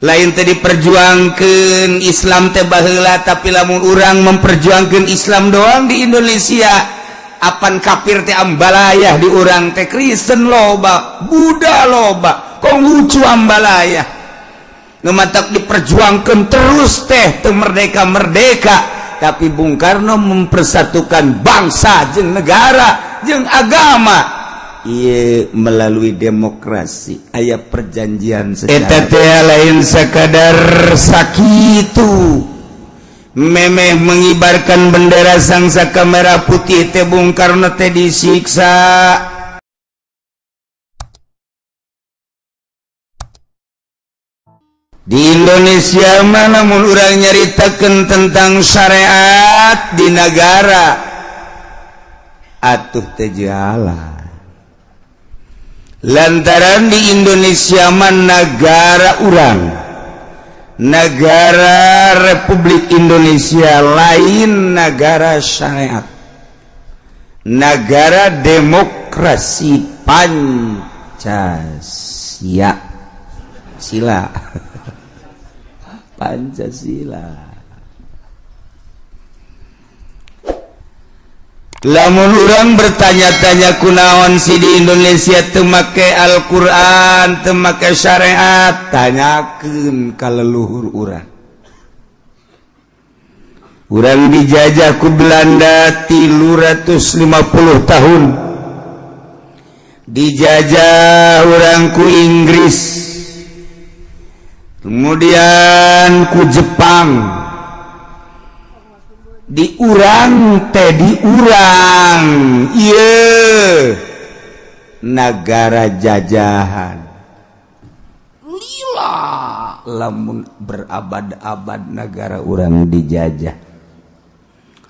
lain tadi perjuangkan Islam teh baheula tapi lamun urang memperjuangkan Islam doang di Indonesia apan kafir teh ambalayah di urang teh Kristen loba Buddha loba kok lucu ambalayah ngematak diperjuangkan terus teh teu merdeka tapi Bung Karno mempersatukan bangsa jeung negara jeung agama iya melalui demokrasi aya perjanjian sejarah eta teh lain sakadar sakitu memeh mengibarkan bendera sangsaka merah putih teh Bung Karno teh disiksa di Indonesia mana mun urang nyaritakeun tentang syariat di negara atuh teh jalan lantaran di Indonesia mah negara urang negara Republik Indonesia lain negara syariat negara demokrasi Pancasila lamun urang bertanya-tanya kunaon si di Indonesia teu make Al-Qur'an teu make syariat tanyakeun ka leluhur urang dijajah ku Belanda 350 tahun dijajah urang ku Inggris kemudian ku Jepang diurang iya negara jajahan lila lamun berabad-abad negara urang dijajah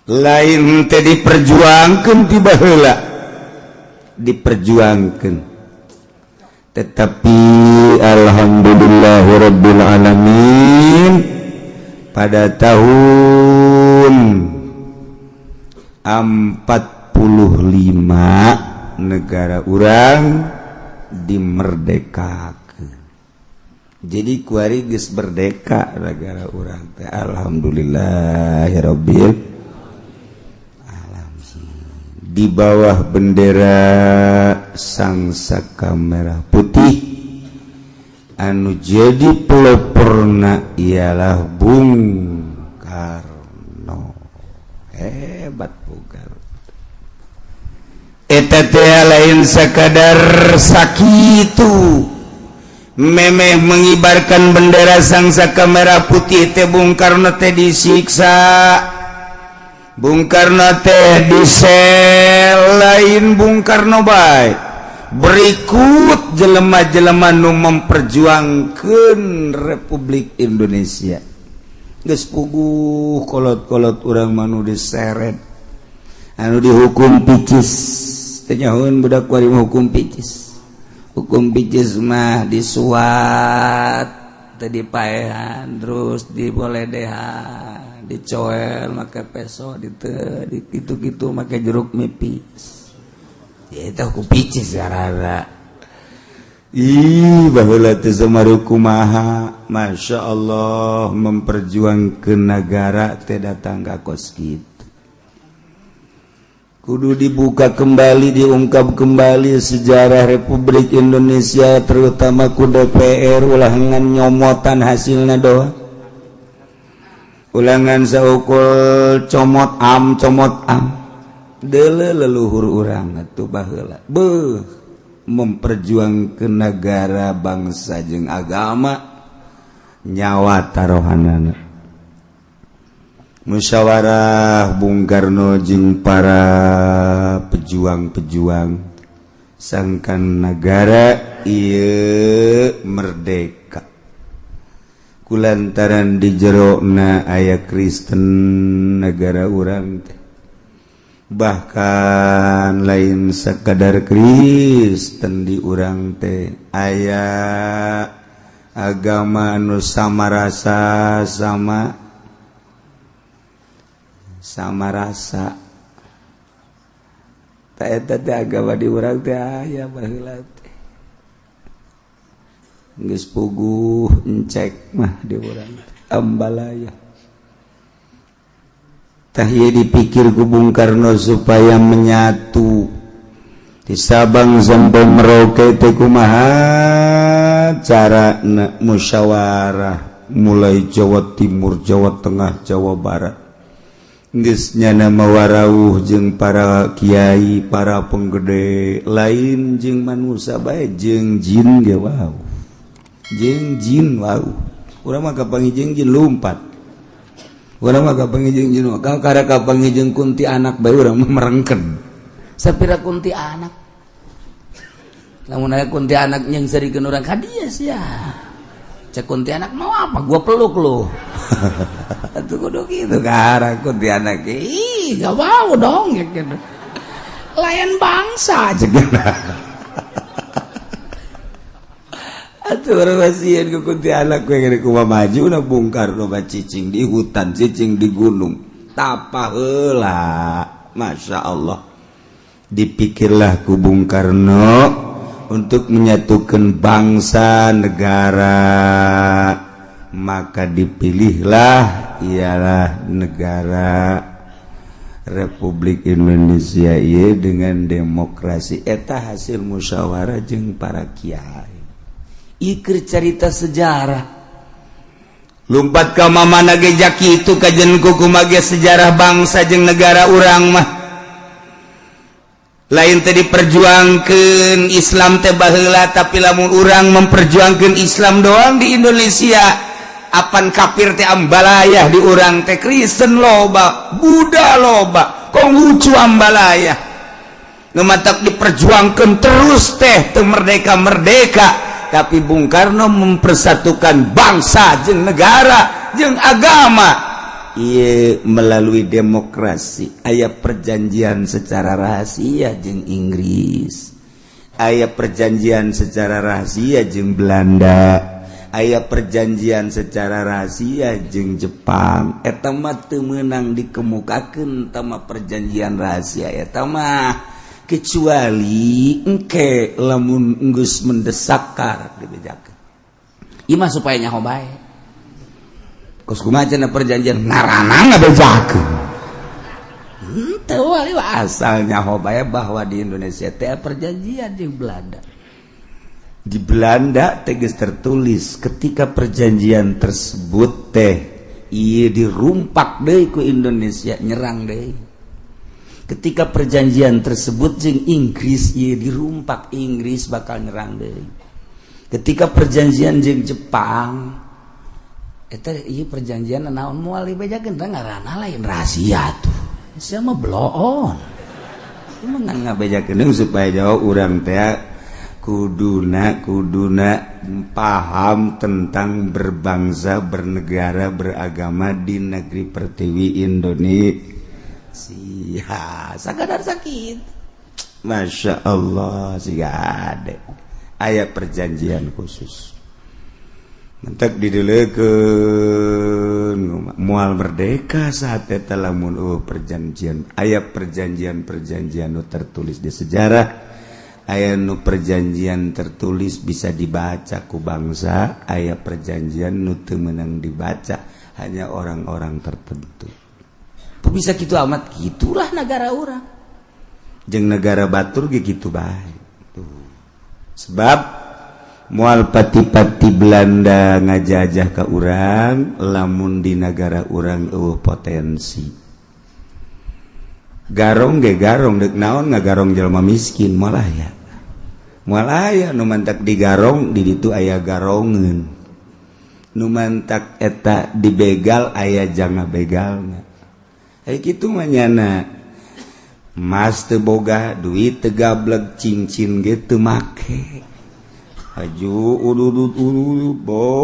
lain teh diperjuangkeun ti baheula diperjuangkeun tetapi alhamdulillahirabbil alamin pada tahun 45 negara urang dimerdekakeun jadi kuari geus merdeka negara urang teh alhamdulillahirabbil di bawah bendera sangsaka merah putih anu jadi peloporna ialah Bung Karno hebat Bung Karno eta teh lain sakadar sakitu memeh mengibarkan bendera sangsaka merah putih teh Bung Karno teh disiksa Bung Karno teh disel lain Bung Karno bae berikut jelema-jelema nu memperjuangkeun Republik Indonesia geus puguh kolot-kolot urang manu diseret anu dihukum picis teh nyahoun budak kuari hukum picis hukum picis mah disuat teh dipaehan terus diboledehan dicoel make peso di gitu-gitu make jeruk nipis ya itu hukum picis garara baheula teh samaru kumaha Masya Allah memperjuangkeun negara teh datang ka kos kitu kudu dibuka kembali diungkap kembali sejarah Republik Indonesia terutama ku DPR ulangan nyomotan hasilna doang ulangan saukul comot am deule leluhur urang atuh baheula memperjuangkeun negara bangsa jeung agama nyawa tarohanana musyawarah Bung Karno jeung para pejuang-pejuang sangkan negara ieu merdeka kulantaran di jerona aya Kristen negara urang teh bahkan lain sekadar Kristen di urang teh aya agama nu sama rasa sama rasa tak eta teh agama di urang teh aya baheula teh geus puguh encek mah di urang Ambalaya. Tah ieu dipikir ku Bung Karno supaya menyatu di Sabang sampai Merauke teh kumaha carana musyawarah mulai Jawa Timur, Jawa Tengah, Jawa Barat. Geus nyana mawarauh jeung para kiai, para penggede lain jeung manusia bae jeung jin ge wau. Jeung jin wau. Urang mah kapangijeng jin lumpat. Urang mah kapangijeng jin ka kada kapangijeng kunti anak bae urang mah merengken. Sapira kunti anak. Lamun aya kunti anak yang serikeun urang kadieu sia. Cek kunti anak mau apa? Gua peluk lu. Atuh kudu kitu karang kunti anak. Ih, gak mau dong ya gitu. Layan bangsa cenah. Atuh urang pasieun ku kunti anak we ngene kumaha maju na Bung Karno cicing di hutan, cicing di gunung. Tapa heula. Masya Allah. Dipikirlah ku Bung Karno untuk menyatukan bangsa negara, maka dipilihlah ialah negara Republik Indonesia ieu dengan demokrasi eta hasil musyawarah jeung para kiai. Ieu carita sejarah. Lumpat ka mamana ge jakitu kajen kumaha ge sejarah bangsa jeung negara urang mah. Lain tadi perjuangkan Islam teh baheula tapi lamun urang memperjuangkan Islam doang di Indonesia apan kafir teh ambalayah di urang teh Kristen loba Buddha loba Konghucu ambalayah ngematak diperjuangkan terus teh teu merdeka tapi Bung Karno mempersatukan bangsa jeung negara jeung agama. Iya melalui demokrasi. Aya perjanjian secara rahasia jeung Inggris. Aya perjanjian secara rahasia jeung Belanda. Aya perjanjian secara rahasia jeung Jepang. Eta mah teu meunang dikemukakeun tama perjanjian rahasia eta mah kecuali engke lamun geus mendesak karek dibejakeun. Ieu mah supaya nyaho bae. Kos kumaha cenah perjanjian ngaranna ngabejakeun. Teu wali asalnya hobaya bahwa di Indonesia teh perjanjian jeung Belanda. Di Belanda teh geus tertulis ketika perjanjian tersebut teh ieu dirumpak deui ku Indonesia nyerang deui. Ketika perjanjian tersebut jeung Inggris ieu dirumpak Inggris bakal nyerang deui. Ketika perjanjian jeung Jepang eta ieu perjanjian naon moal dibejakeun teh ngaranna lain rahasia tuh. Sia mah bloon. Ieu mah ngabejakeun supaya jauh urang teh kuduna paham tentang berbangsa, bernegara, beragama di negeri pertiwi Indonesia. Sakadar sakit. Masya Allah siga ade. Aya perjanjian khusus. Mentek didelekeun moal merdeka saat eta lamun perjanjian aya perjanjian nu tertulis di sejarah aya nu perjanjian tertulis bisa dibaca ku bangsa aya perjanjian nu teu meunang dibaca hanya orang-orang tertentu. Bisa kitu amat gitulah negara urang jeung negara batur ge kitu bae sebab moal pati-pati Belanda ngajajah ka urang lamun di negara urang eueuh potensi garong ge garong deuk naon ngagarong jalma miskin moal aya nu mantak digarong di ditu aya garongeun nu mantak eta dibegal aya janga begalna kitu mah nyana mas teu boga duit teu gablek cincin ge teu make baju udut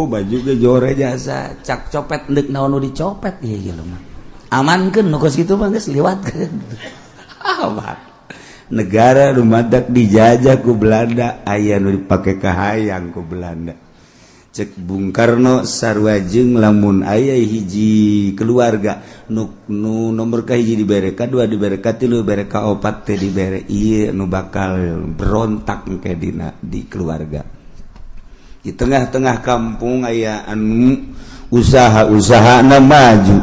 baju ge jore jasa cak copet deuk naon nu dicopet ieu ge mah amankeun nu kos kitu mah geus liwatkeun negara nu madak dijajah ku Belanda aya nu dipake kahayang ku Belanda cek Bung Karno sarua jeung lamun aya hiji keluarga nu nomor kahiji dibere kadua dibere katilu dibere kaopat teh dibere ieu nu bakal berontak engke dina di keluarga di tengah-tengah kampung aya anu usaha-usaha maju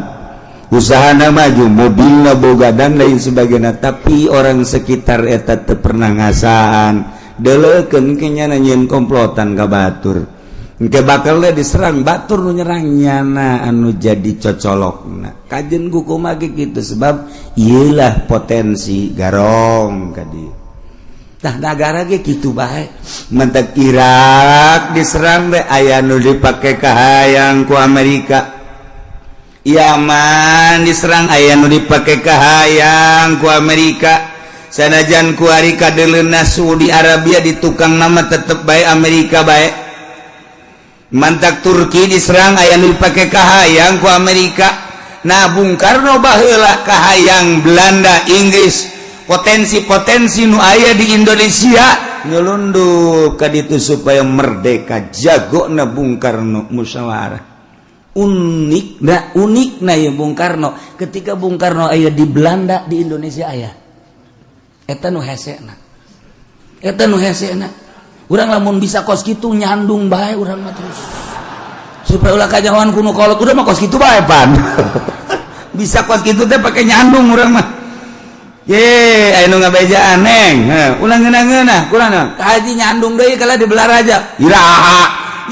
mobilna boga dan lain sebagainya tapi orang sekitar eta teu pernah ngasaan deleukeun kenya nyen komplotan ka batur engke bakal diserang batur nu nyerang nyana anu jadi cocolokna kajen kumaha kitu sebab ieulah potensi garong ka dieu tah nagara ge kitu bae mentek Irak diserang teh aya nu dipake kahayang ku Amerika Yaman diserang aya nu dipake kahayang ku Amerika sanajan ku ari kadeleuna Saudi Arabia di tukang nama tetep bae Amerika bae mantak Turki diserang aya nu dipake kahayang ku Amerika nah Bung Karno baheula kahayang Belanda Inggris potensi-potensi nu aya di Indonesia nyelundup ka ditu supaya merdeka jagona Bung Karno musyawarah unik ya Bung Karno ketika Bung Karno aya di Belanda di Indonesia aya eta nu hesena urang lamun bisa kos kitu nyandung bae urang mah terus supaya ulah kajawan kuno kolot udah mah kos kitu bae pan bisa kos kitu teh pake nyandung urang mah ye aya nu ngabejaan neng ulah ngeunah kurang haji nyandung deui kala di Belaraja iraha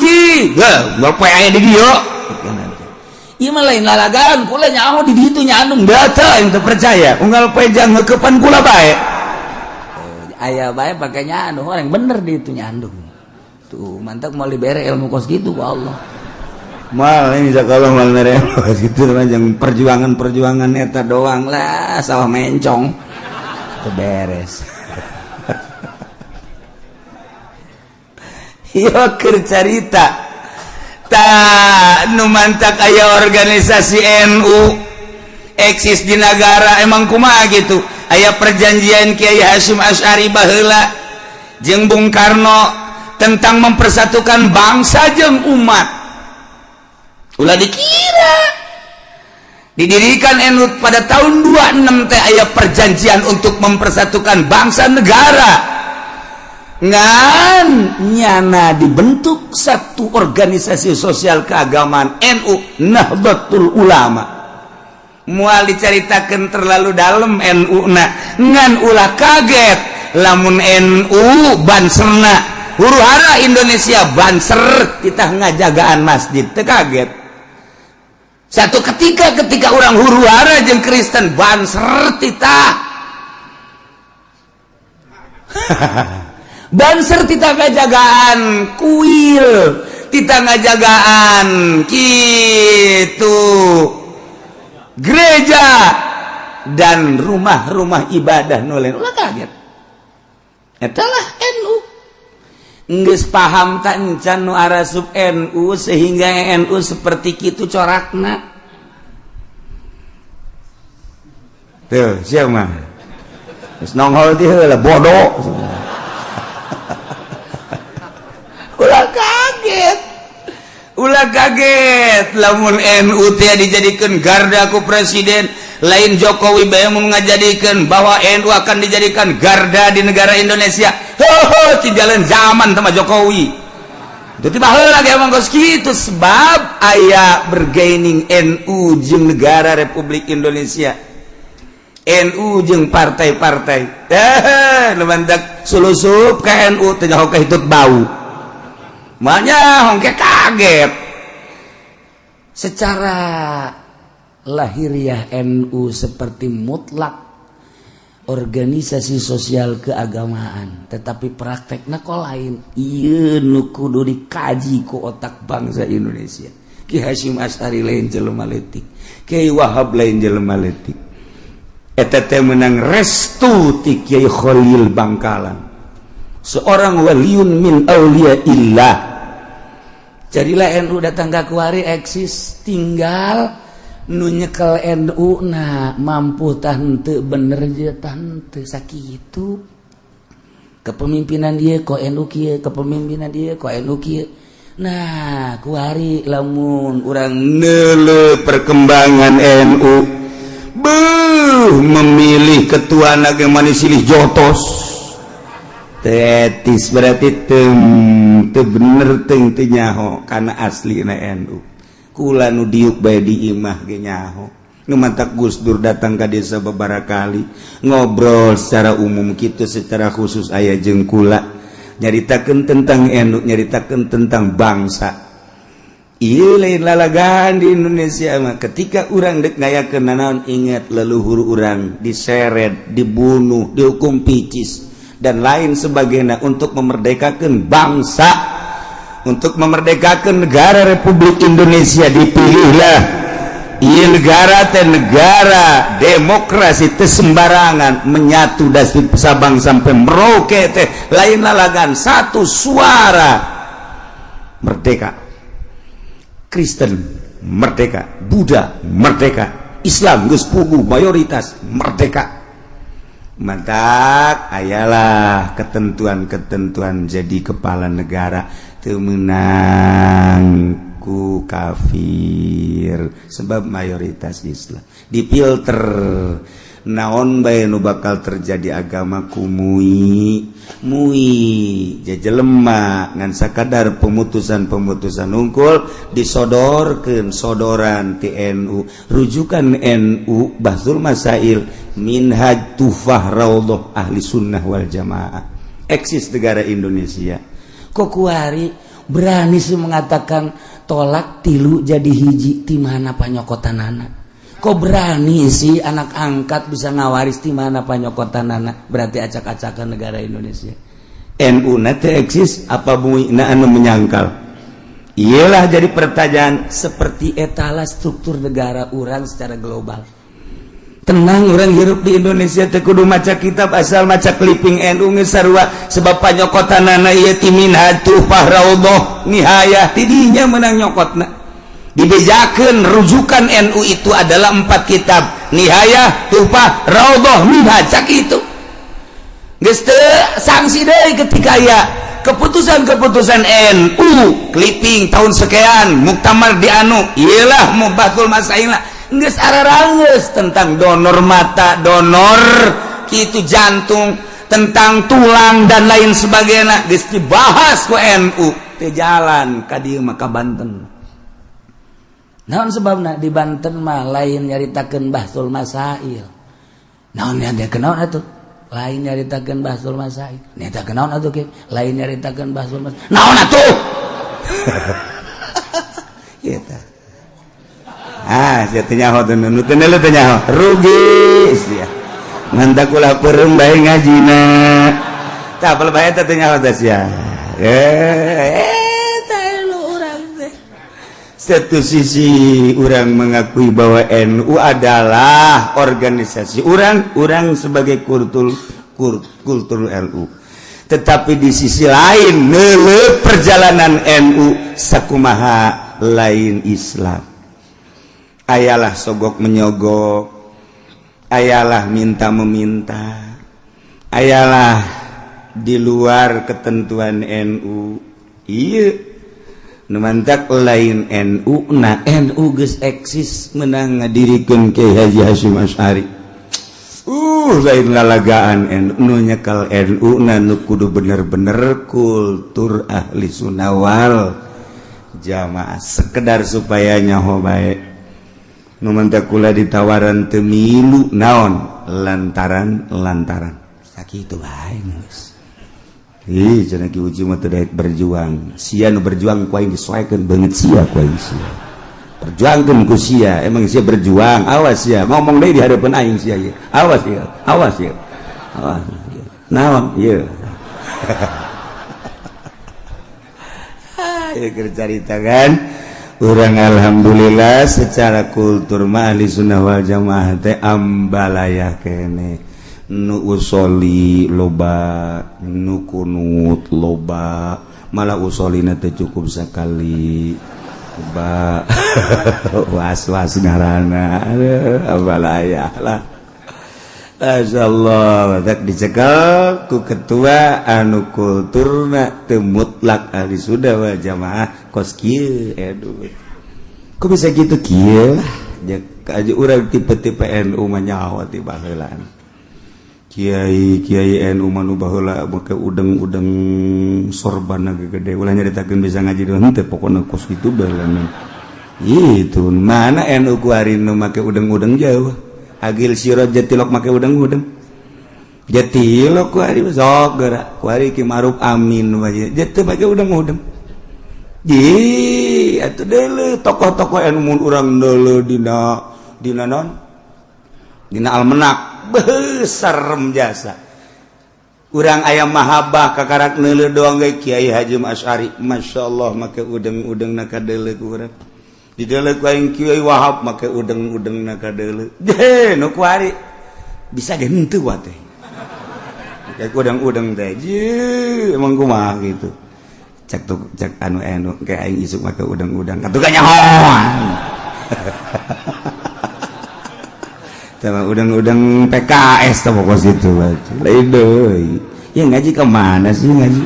ji bae aya di dieu ieu mah lain lalagaan kula nyaho di ditu nyandung data yang terpercaya unggal pejang ngeukepan kula bae aya bae pake nyandung orang bener di itu nyandung tuh mantap mau libere ilmu kos gitu ku Allah mal ini kalau mal mere kos gitu jangan perjuangan eta doang lah sawah mencong teu beres ieu keur carita nu mantak aya organisasi NU eksis di negara emang kumaha gitu aya perjanjian Kiai Hasyim Asy'ari baheula jeung Bung Karno tentang mempersatukan bangsa jeung umat ulah dikira didirikan NU pada tahun 26 teh aya perjanjian untuk mempersatukan bangsa negara ngan nyana dibentuk satu organisasi sosial keagamaan NU Nahdlatul Ulama moal dicaritakeun terlalu dalam NU ngan ulah kaget lamun NU banserna huru-hara Indonesia banser kita ngajagaan masjid teu kaget satu ketika orang huru-hara jeung Kristen banser titah banser kita ngajagaan kuil kita ngajagaan gitu gereja dan rumah-rumah ibadah nulen ulah kaget etalah NU geus paham tak encan nu arasup NU sehingga NU seperti kitu corakna tuh siapa mah geus nongol ti heula bodoh ulah kaget lamun NU teh dijadikan garda ku presiden lain Jokowi bae mun ngajadikeun bahwa NU akan dijadikan garda di negara Indonesia ti jalan zaman sama Jokowi jadi baheula ge emang geus kitu sebab aya bergaining NU jeung negara Republik Indonesia NU jeung partai-partai nu mandak sulusup ka NU teh nyaho kahitut bau makanya hongke kaget secara lahiriah NU seperti mutlak organisasi sosial keagamaan tetapi praktekna kok lain ieu nu kudu dikaji ku otak bangsa Indonesia Ki Hasyim Asy'ari lain jelema leutik Kiai Wahab lain jelema leutik eta teh meunang restu ti Kiai Khalil Bangkalan seorang waliun min auliyaillah jadilah NU datang ke kuari eksis tinggal nu nyekel NU mampu tante bener je tante sakitu kepemimpinan dia kok NU kieu kepemimpinan dia kok NU kieu nah kuari lamun urang neuleuh perkembangan NU memilih ketua naga manis silih jotos tetis berarti teu bener teu nyaho kana asli na NU kula nu diuk bae di imah ge nyaho nu mantak Gus Dur datang ka desa babara kali ngobrol secara umum kitu secara khusus aya jeung kula nyaritakeun tentang NU nyaritakeun tentang bangsa. Ieu lain lalagaan di Indonesia mah ketika urang dek ngayakeun naon ingat leluhur urang diseret, dibunuh, dihukum picis dan lain sebagainya untuk memerdekakan bangsa, untuk memerdekakan negara Republik Indonesia. Dipilihlah ieu negara teh negara demokrasi teh sembarangan menyatu dasih sabang sampai Merauke teh lain lalagan satu suara merdeka. Kristen merdeka, Buddha merdeka, Islam geus puguh mayoritas merdeka. Mantak ayalah ketentuan-ketentuan jadi kepala negara teu meunang ku kafir sebab mayoritas Islam. Dipilter naon bae nu bakal terjadi agama ku mui jajelema ngan sakadar pemutusan unggul disodorkeun sodoran ti NU rujukan NU Bahsul Masail Minhaj Tufah Raudhah Ahli Sunnah wal Jamaah eksis negara Indonesia kok kuari berani sih mengatakan tolak tilu jadi hiji ti mana panyokotanana. Kok berani sih anak angkat bisa ngawaris di mana panyokotanana berarti acak-acakan negara Indonesia. NU nate eksis apa muina anu menyangkal. Iyalah jadi pertanyaan seperti etala struktur negara urang secara global. Tenang urang hirup di Indonesia teh kudu maca kitab asal maca clipping NU geus sarua sebab panyokotanana ieu ti Minhaj Tufah Raudhah nihayah ti dinya meunang nyokotna. Dibejakeun rujukan NU itu adalah 4 kitab Nihayah, Tufah, Raudhah, Minhaj sakitu. Geus teu sanksi deui ketika aya keputusan-keputusan NU clipping tahun sekian muktamar di anu iyalah mubatul masailna geus ararangeus tentang donor mata, donor kitu jantung, tentang tulang dan lain sebagainya geus dibahas ku NU teu jalan ka dieu mah ka Banten. Naon sebabna di Banten mah lain nyaritakeun Bahsul Masail. Naon nyaritakeun naon atuh? Lain nyaritakeun Bahsul Masail. Nyaritakeun naon atuh ke? Lain nyaritakeun Bahsul Masail. Naon atuh? Ieu tah. Sia teh nyaho teh nu teh teh nyaho. Rugi sia. Ngantak ulah peureum bae ngajina. Tah pelbae teh nyaho teh sia. Satu sisi orang mengakui bahwa NU adalah organisasi orang sebagai kultur NU. Tetapi di sisi lain perjalanan NU sakumaha lain Islam. Ayalah sogok menyogok, ayalah minta meminta, ayalah di luar ketentuan NU. Iya. Numantak lain NU na NU geus eksis menang ngadirikeun Kiai Haji Hasyim Asy'ari. Lain lalagaan NU nyekal NU na nu kudu bener-bener kultur ahli sunnah wal jamaah sekedar supaya nyaho bae. Numantak kula ditawaran teu milu naon lantaran sakitu bae geus. Cenah ki uji mah teu daek berjuang. Sia nu berjuang ku aing disoekeun beungeut sia ku aing sia. Perjuangkeun ku sia, emang sia berjuang. Awas sia, ngomong deui di hareupeun aing sia ieu. Awas ieu, awas ieu. Awas. Naon ieu? Ieu keur carita kan. Urang alhamdulillah secara kultur mah ahli sunnah wal jamaah teh ambalayah keneh. Nu usoli loba, nu kunut loba, malah usolina teh cukup sekali. Loba was-was ngaranna. Abalayah lah. Masyaallah, tak dicekel ku ketua anu kulturna teu mutlak ahli sunnah wal jamaah kos kieu aduh. Kok bisa gitu kieu? Nya urang tipe-tipe NU mah nyaho ti baheulaan. Kiai NU manu baheula make udeng-udeng sorban gede ulah nyaritakeun bisa ngaji doang teh pokona kos kitu baheula itu mana NU kuari nu make udeng-udeng jauh agil sirot jatilok make udeng-udeng jatilok kuari sok geura kuari Ki Maruf Amin wae jete make udeng-udeng ji atuh deuleu tokoh-tokoh NU mun urang deuleu dina non dina almanak besar jasa urang ayam mahabah kakarak neuleu doang ge Kiai Haji Asy'ari masyaallah make udeng-udeng na kadeuleu ku urang dideuleu ku aing Kiai Wahab make udeng-udeng na kadeuleu je nu kuari bisa ge henteu wa teh kayak udeng-udeng teh je emang kumaha gitu cek anu kayak aing isuk make udeng-udeng katuh nyahoan udang-udang PKS tuh pokok situ lain deh ya ngaji kemana sih ngaji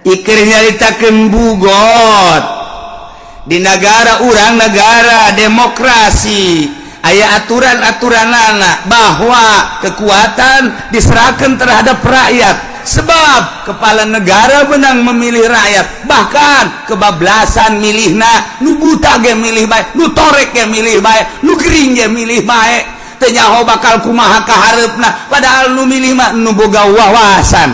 ikir nyaritakeun bugot di negara urang negara demokrasi aya aturan-aturanana bahwa kekuatan diserahkan terhadap rakyat sebab kepala negara benang memilih rakyat bahkan kebablasan milihna nu buta ge milih bae nu torek ge milih bae nu gering ge milih bae teu nyaho bakal kumaha kahareupna padahal nu milih mah nu boga wawasan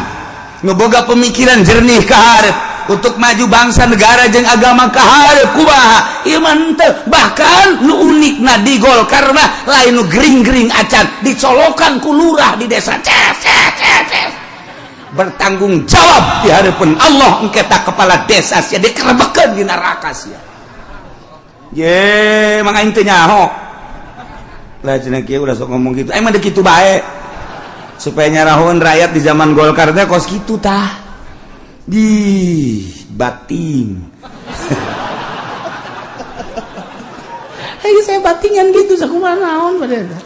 nu boga pemikiran jernih kahareup untuk maju bangsa negara jeung agama kahareup kumaha ieu mah teu bahkan nu unikna di Golkar mah lain nu gering-gering acan dicolokan ku lurah di desa bertanggung jawab di hadapan Allah engke tak kepala desa sia dikerebekeun di neraka sia ye mang aing teu nyaho lah cenah kieu udah sok ngomong gitu emang deh kitu bae supaya nyarahoun rakyat di zaman Golkar teh kos kitu tah di bating ayo saya batingan gitu sakumaha naon padahal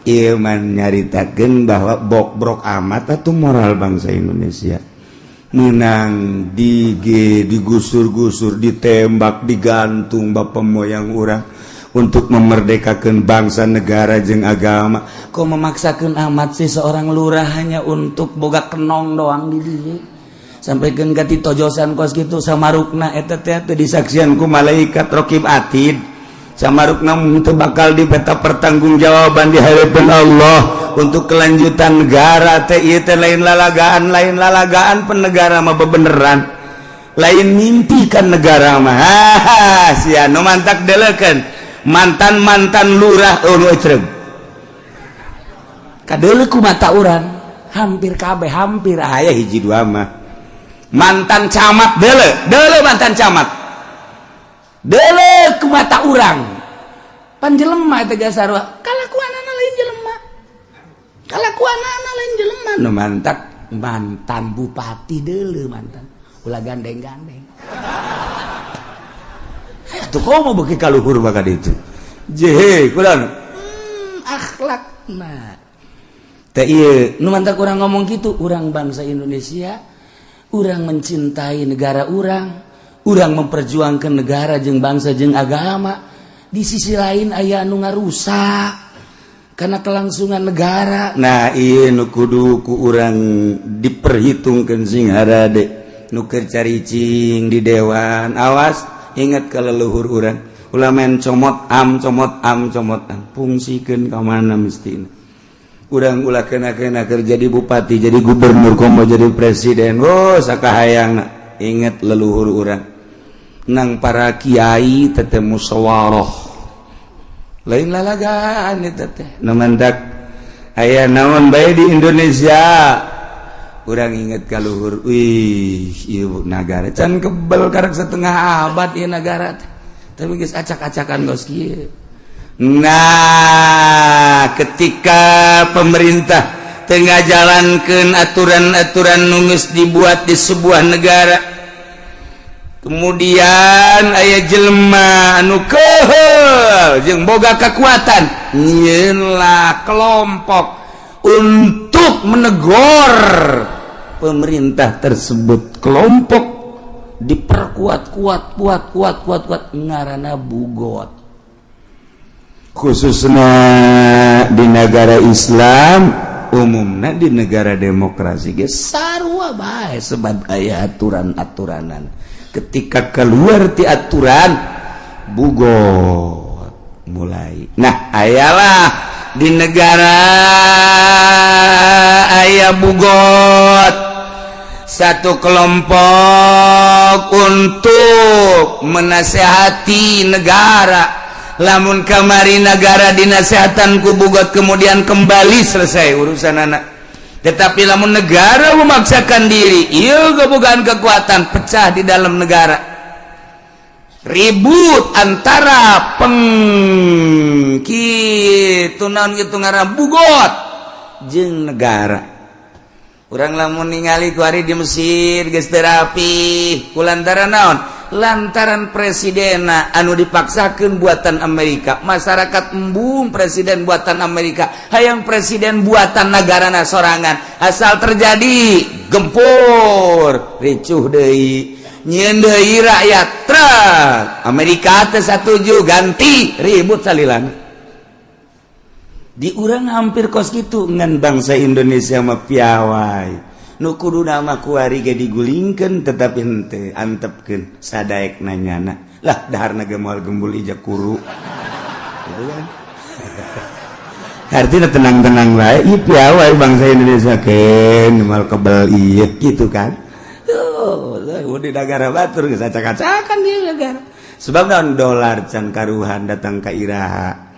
Iman nyaritakeun bahwa brok amat atau moral bangsa Indonesia menang digusur-gusur ditembak digantung bapak moyang urang untuk memerdekakan bangsa negara jeung agama kok memaksakan amat sih seorang lurah hanya untuk boga kenong doang di dieu sampaikeun ka titojosan kos kitu samarukna eta teh teu disaksian ku malaikat raqib atid samarukna teu bakal dipeta pertanggungjawaban di hadapan Allah untuk kelanjutan negara teh ieu teh lain lalagaan penegara mah bebeneran lain mimpi kan negara mah sia nu mantak deleukeun mantan lurah nu ecreg kadeuleu ku mata urang hampir kabeh hampir aya hiji dua mah mantan camat deuleu mantan camat deuleu ku mata urang pan jelema eta gasarwa kalakuanana lain jelema nu mantan bupati deuleu mantan ulah gandeng-gandeng atuh komo beuki kaluhur baga ditu jehe kulan akhlakna teh ieu nu mantak urang ngomong kitu urang bangsa Indonesia urang mencintai negara urang memperjuangkan negara jeung bangsa jeung agama di sisi lain aya anu ngarusak karena kelangsungan negara nah ieu nu kudu ku urang diperhitungkeun sing harade nu keur caricing di dewan awas ingat ka leluhur urang ulah men comot am fungsikeun ka mana mistina urang ulah kena keur jadi bupati jadi gubernur komo jadi presiden sakahayangna ingat leluhur urang nang para kiai teteh musyawarah lain lalagaan eta teh nu mandak aya naon bae di Indonesia urang inget ka luhur ieu nagara can kebel karek setengah abad ieu nagara teh tapi geus acak-acakan geus kieu nah ketika pemerintah tengah jalankeun aturan-aturan nu geus dibuat di sebuah negara kemudian aya jelema anu keheul jeung boga kekuatan nyieunlah kelompok untuk menegur pemerintah tersebut kelompok diperkuat kuat ngaranna bugot khususnya di negara Islam umumnya di negara demokrasi sarua bae sebab aya aturan-aturanan ketika keluar ti aturan bugot mulai nah ayalah di negara aya bugot satu kelompok untuk menasehati negara lamun kamari negara dinasehatan ku bugot kemudian kembali selesai urusan anak tetapi lamun negara memaksakan diri ieu gabungan kekuatan pecah di dalam negara ribut antara kitu naon kitu ngaran bugot jeung negara urang lamun ningali ku ari di Mesir geus teu rapi kulantaran naon lantaran presidena anu dipaksakeun buatan Amerika masyarakat embung presiden buatan Amerika hayang presiden buatan negarana sorangan asal terjadi gempur ricuh deui nyieun deui rakyat trek Amerika teh satuju ganti ribut salilana di urang hampir kos kitu ngan bangsa Indonesia mah piawai nu kudu nama kuari ge digulingkeun tetapi henteu antepkeun sadaek nanyana lah daharna ge moal gembul ija kuru gitu kan artinya tenang-tenang wae ieu piawai bangsa Indonesia keun moal kebel ieu gitu kan di negara batur geus acak-acakan di negara sebab naon dolar can karuhan datang ka iraha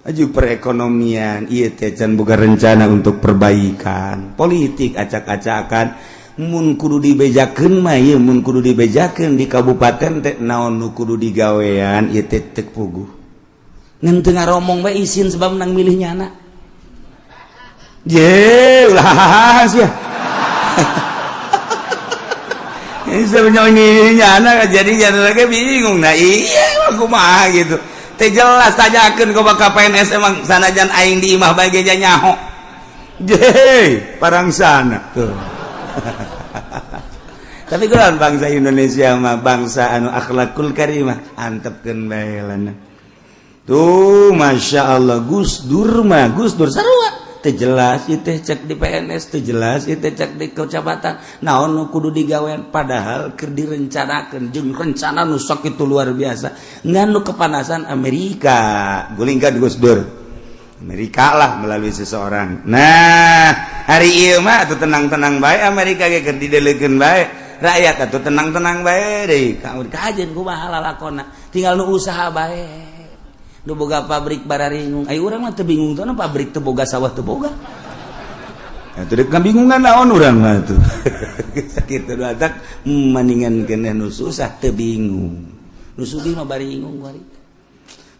aju perekonomian ieu teh can boga rencana untuk perbaikan politik acak-acakan mun kudu dibejakeun mah ieu mun kudu dibejakeun di kabupaten teh naon nu kudu digawean ieu teh teu puguh ngan teu ngaromong bae isin sebab nang milih nyana ye ulah sia ini sebenarnya nyana jadi lagi bingung nah iya kumaha gitu teh jelas tanyakeun ka baka PNS emang sanajan aing di imah bae ge nyaho. Jeh, parangsana tuh. Tapi kunaon bangsa Indonesia mah bangsa anu akhlakul karimah, antepkeun bae lana. Tuh masyaallah Gus Dur sarua teh jelas ieu teh cek di PNS teh jelas ieu teh cek di kecamatan naon nu kudu digawean padahal keur direncanakeun jeung rencana nu sok itu luar biasa ngan nu kepanasan Amerika gulingkan Gus Dur Amerika lah melalui seseorang nah hari ieu mah atuh tenang-tenang bae Amerika ge keur didelekeun bae rakyat atuh tenang-tenang bae deui kajen kumaha lalakonna tinggal nu usaha bae nu boga pabrik bararingung ai urang mah teu bingung teh pabrik teu boga sawah teu boga atuh deuk kabingungan naon urang mah tuh sakitu batak mandingankeun nu susah teu bingung nu sugih mah baringung bari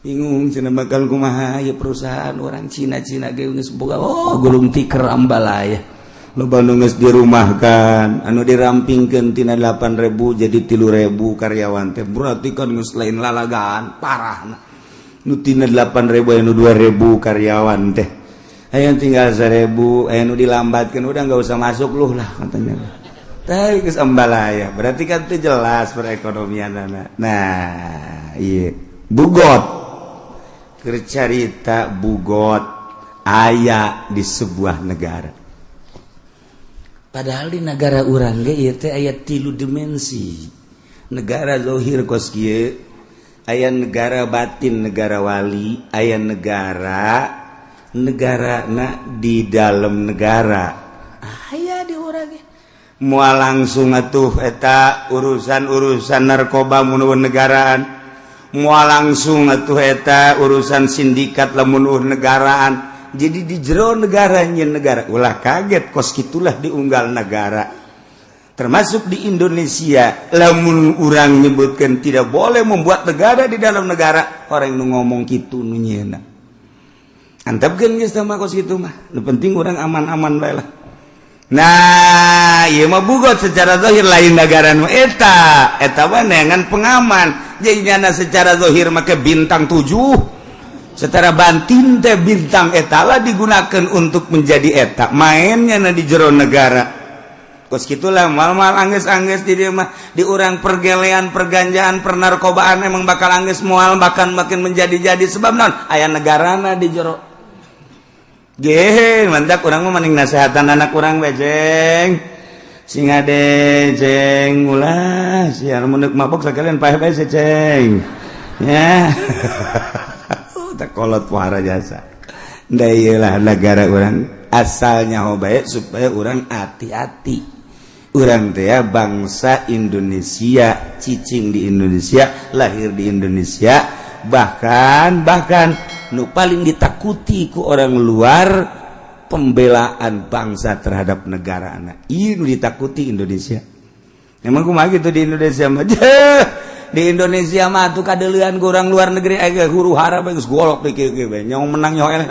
bingung cenah bakal kumaha ieu perusahaan urang Cina-Cina ge geus boga gulung tikar ambalaya loba nu geus dirumahkan anu dirampingkeun tina 8.000 jadi 3.000 karyawan teh berarti kan geus lain lalagaan parahna nu tina 8.000 anu 2.000 karyawan teh aya tinggal 1.000 aya nu dilambatkeun udah enggak usah masuk luh lah katanya teh geus ambalaya berarti kan teh jelas perekonomianna nah ieu bugot keur carita bugot aya di sebuah negara padahal di negara urang ge ieu teh aya 3 dimensi negara zahir kos kieu aya negara batin negara wali aya negara di dalam negara aya di urang ge moal langsung atuh eta urusan narkoba mun negaraan moal langsung atuh eta urusan sindikat lamun negaraan jadi di jero negara nyeun negara ulah kaget kos kitulah diunggal negara termasuk di Indonesia lamun urang nyebutkan tidak boleh membuat negara di dalam negara orang nu ngomong kitu nu nyeuna antepkeun geus mah kos kitu mah nu penting urang aman-aman bae lah nah ieu mah bugot secara zahir lain negara nu eta mah neangan pengaman jadi nyana secara zahir make bintang 7 secara batin teh bintang eta lah digunakan untuk menjadi eta mainnya di jero negara kos gitulah mal-mal angges-angges di dieu mah di urang pergelean perganjaan pernarkobaan emang bakal angges moal bahkan makin menjadi-jadi sebab naon aya negarana di jero geh mantak urang mah mending nasehatan anak urang we jeng sing ade jeng ulah siar mun mabok sakalian paeh bae ceng ya tak kolot pohara jasa da ieu lah negara urang asalnya bae supaya urang hati-hati urang teh bangsa Indonesia cicing di Indonesia lahir di Indonesia bahkan nu paling ditakuti ku orang luar pembelaan bangsa terhadap negara anak ieu nu ditakuti Indonesia emang kumaha gitu di Indonesia mah di Indonesia mah tuh kadeuleuan ku urang luar negeri aya huru hara geus golok dikeu ge nyong menang nyong eleh